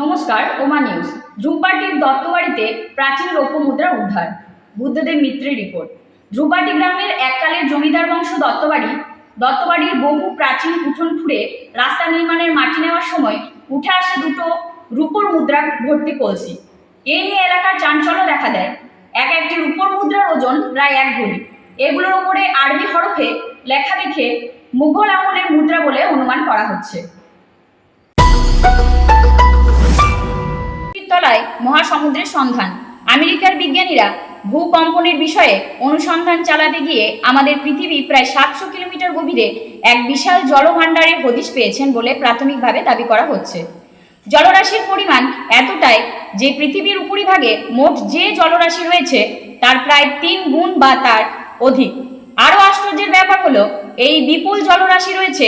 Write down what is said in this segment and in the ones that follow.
নমস্কার, ওমা নিউজ। ঝুমপাটির দত্তবাড়িতে প্রাচীন রৌপ্য মুদ্রা উদ্ধার। বুদ্ধদেব মিত্রের রিপোর্ট। ঝুমপাটি গ্রামের এককালের জমিদার বংশ দত্তবাড়ির বহু প্রাচীন উঠোন খুঁড়ে রাস্তা নির্মাণের মাটি নেওয়ার সময় উঠে আসে দুটো রূপোর মুদ্রা ভর্তি কলসি। এই নিয়ে এলাকার চাঞ্চল্য দেখা দেয়। একটি রূপোর মুদ্রার ওজন প্রায় 1 ভরি। এগুলোর ওপরে আরবি হরফে লেখা দেখে মুঘল আমলের মুদ্রা বলে অনুমান করা হচ্ছে। তলায় মহাসমুদ্রের সন্ধান। আমেরিকার বিজ্ঞানীরা ভূকম্পনের বিষয়ে অনুসন্ধান চালাতে গিয়ে আমাদের পৃথিবী প্রায় 700 কিলোমিটার গভীরে এক বিশাল জলভাণ্ডারের হদিশ পেয়েছেন বলে প্রাথমিকভাবে দাবি করা হচ্ছে। জলরাশির পরিমাণ এতটাই যে পৃথিবীর উপরিভাগে মোট যে জলরাশি রয়েছে তার প্রায় 3 গুণ বা তার অধিক। আরও আশ্চর্যের ব্যাপার হলো এই বিপুল জলরাশি রয়েছে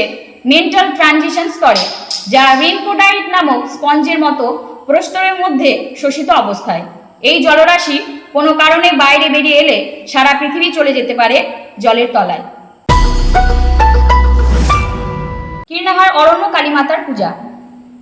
মেন্টাল ট্রানজিশন স্তরে, যা রিনকোডাইট নামক স্পঞ্জের মতো প্রস্তরের মধ্যে শোষিত অবস্থায়। এই জলরাশি কোনো কারণে বাইরে বেরিয়ে এলে সারা পৃথিবী চলে যেতে পারে জলের তলায়। কীর্ণাহার অরণ্য কালীমাতার পূজা।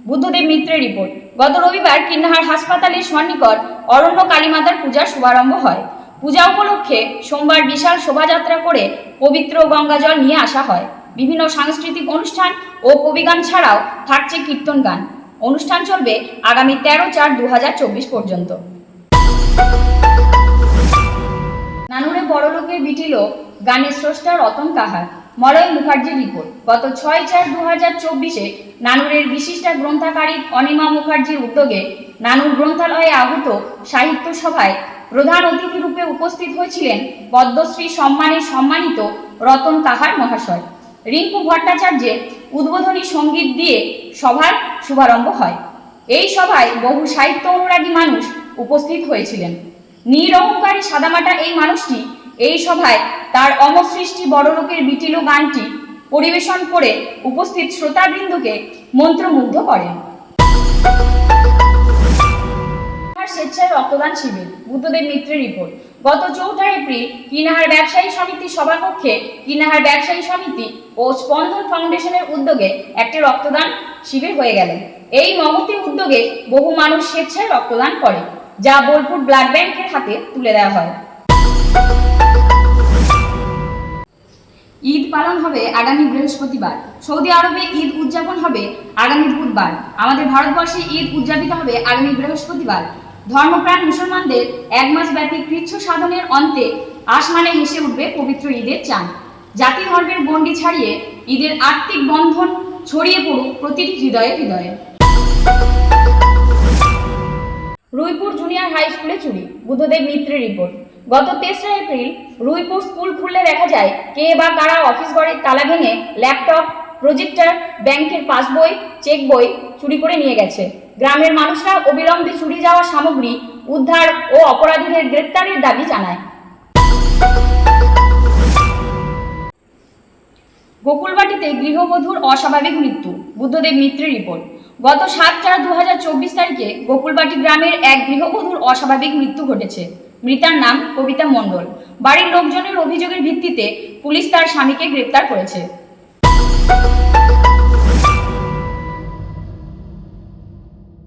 বুদ্ধদেব মিত্রের রিপোর্ট। গত রবিবার কীর্ণাহার হাসপাতালের সন্নিকট অরণ্য কালীমাতার পূজার শুভারম্ভ হয়। পূজা উপলক্ষে সোমবার বিশাল শোভাযাত্রা করে পবিত্র গঙ্গাজল নিয়ে আসা হয়। বিভিন্ন সাংস্কৃতিক অনুষ্ঠান ও কবিগান ছাড়াও থাকছে কীর্তন গান। অনুষ্ঠান চলবে আগামী 13/4/2024 পর্যন্ত। নানুরে বড়লোকের বিটিল গানের স্রষ্টা রতন কাহার। মলয় মুখার্জির রিপোর্ট। গত 6/4/2024 নানুরের বিশিষ্টা গ্রন্থাকারিক অনিমা মুখার্জির উদ্যোগে নানুর গ্রন্থালয়ে আহুত সাহিত্য সভায় প্রধান অতিথি রূপে উপস্থিত হয়েছিলেন পদ্মশ্রী সম্মানে সম্মানিত রতন কাহার মহাশয়। রিঙ্কু ভট্টাচার্যের উদ্বোধনী সঙ্গীত দিয়ে সভার শুভারম্ভ হয়। এই সভায় বহু সাহিত্য অনুরাগী মানুষ উপস্থিত হয়েছিলেন। নিরহংকারী সাদামাটা এই মানুষটি এই সভায় তার অমসৃষ্টি বড়লোকের বিটিলো গানটি পরিবেশন করে উপস্থিত শ্রোতাবৃন্দকে মন্ত্রমুগ্ধ করেন। স্বেচ্ছায় রক্তদান শিবির। বুদ্ধদেব মিত্রের রিপোর্ট। গত 4 এপ্রিল কীর্ণাহার ব্যবসায়ী সমিতির সভাকক্ষে কীর্ণাহার ব্যবসায়ী সমিতি ও স্পন্দন ফাউন্ডেশনের উদ্যোগে একটি রক্তদান শিবির হয়ে গেল। এই মহতী উদ্যোগে বহু মানুষ স্বেচ্ছায় রক্তদান করে, যা বোলপুর ব্লাড ব্যাংকের হাতে তুলে দেওয়া হয়। ঈদ পালন হবে আগামী বৃহস্পতিবার। সৌদি আরবে ঈদ উদযাপন হবে আগামী বুধবার। আমাদের ভারতবর্ষে ঈদ উদযাপিত হবে আগামী বৃহস্পতিবার। ধর্মপ্রাণ মুসলমানদের 1 মাস ব্যাপী কৃচ্ছ সাধনের অন্তে আসমানে হেসে উঠবে পবিত্র ঈদের চাঁদ। জাতি ধর্মের গণ্ডি ছাড়িয়ে ঈদের আত্মিক বন্ধন ছড়িয়ে পড়ুক প্রতিটি হৃদয়ে হৃদয়ে। রুইপুর জুনিয়র হাই স্কুলে চুরি। বুদ্ধদেব মিত্রের রিপোর্ট। গত 23 এপ্রিল রুইপুর স্কুল খুললে দেখা যায় কে বা কারা অফিস ঘরের তালা ভেঙে ল্যাপটপ, প্রজেক্টর, ব্যাংকের পাসবই, চেক বই চুরি করে নিয়ে গেছে। গ্রামের মানুষরা অবিলম্বে চুরি যাওয়া সামগ্রী উদ্ধার ও অপরাধীদের গ্রেপ্তারের দাবি জানায়। গোকুলবাটিতে গৃহবধূর অস্বাভাবিক মৃত্যু। বুদ্ধদেব মিত্রের রিপোর্ট। গত 7/4/2024 তারিখে গোকুলবাটি গ্রামের এক গৃহবধূর অস্বাভাবিক মৃত্যু ঘটেছে। মৃতার নাম কবিতা মণ্ডল। বাড়ির লোকজনের অভিযোগের ভিত্তিতে পুলিশ তার স্বামীকে গ্রেপ্তার করেছে।